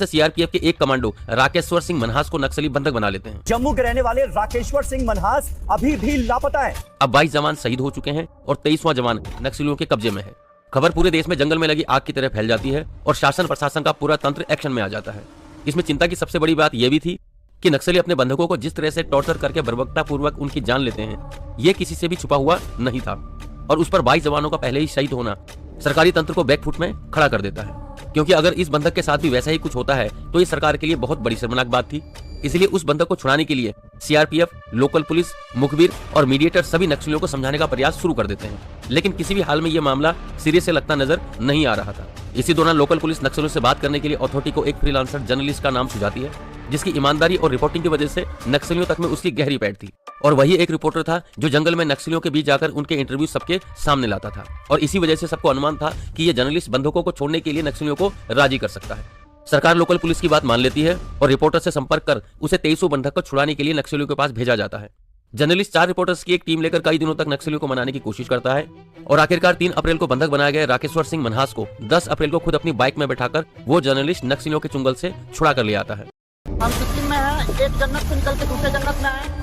CRPF के एक commando Rakeshwar Singh Manhas को नक्सली बंधक बना लेते हैं। जम्मू के रहने वाले राकेश्वर सिंह मनहास अभी भी लापता है। अब 22 जवान शहीद हो चुके हैं और 23वां जवान नक्सलियों के कब्जे में है। खबर पूरे देश में जंगल में लगी आग की तरह फैल जाती है और शासन प्रशासन का पूरा तंत्र एक्शन में आ जाता है। इसमें चिंता की सबसे बड़ी बात यह भी थी कि नक्सली अपने बंधकों को जिस तरह से टॉर्चर करके बर्बरता पूर्वक उनकी जान लेते हैं, ये किसी से भी छुपा हुआ नहीं था और उस पर 22 जवानों का पहले ही शहीद होना सरकारी तंत्र को बैकफुट में खड़ा कर देता है। क्योंकि अगर इस बंधक के साथ भी वैसा ही कुछ होता है तो ये सरकार के लिए बहुत बड़ी शर्मनाक बात थी। इसलिए उस बंधक को छुड़ाने के लिए सीआरपीएफ, लोकल पुलिस, मुखबिर और मीडिएटर सभी नक्सलियों को समझाने का प्रयास शुरू कर देते हैं, लेकिन किसी भी हाल में ये मामला सिरे से लगता नजर नहीं आ रहा था। इसी दौरान लोकल पुलिस नक्सलियों से बात करने के लिए अथॉरिटी को एक फ्रीलांसर जर्नलिस्ट का नाम सुझाती है, जिसकी ईमानदारी और रिपोर्टिंग की वजह से नक्सलियों तक में उसकी गहरी पैठ थी। और वही एक रिपोर्टर था जो जंगल में नक्सलियों के बीच जाकर उनके इंटरव्यू सबके सामने लाता था और इसी वजह से सबको अनुमान था कि ये जर्नलिस्ट बंधकों को छोड़ने के लिए नक्सलियों को राजी कर सकता है। सरकार लोकल पुलिस की बात मान लेती है और रिपोर्टर से संपर्क कर उसे 23 बंधक को छुड़ाने के लिए नक्सलियों के पास भेजा जाता है। जर्नलिस्ट 4 रिपोर्टर्स की एक टीम लेकर कई दिनों तक नक्सलियों को मनाने की कोशिश करता है और आखिरकार 3 अप्रैल को बंधक बनाए गए राकेश्वर सिंह मनहास को 10 अप्रैल को खुद अपनी बाइक में बैठाकर वो जर्नलिस्ट नक्सलियों के चुंगल से छुड़ा कर ले आता है। हम सिक्किम में हैं, एक जन्नत से निकल के दूसरे जन्नत में आए।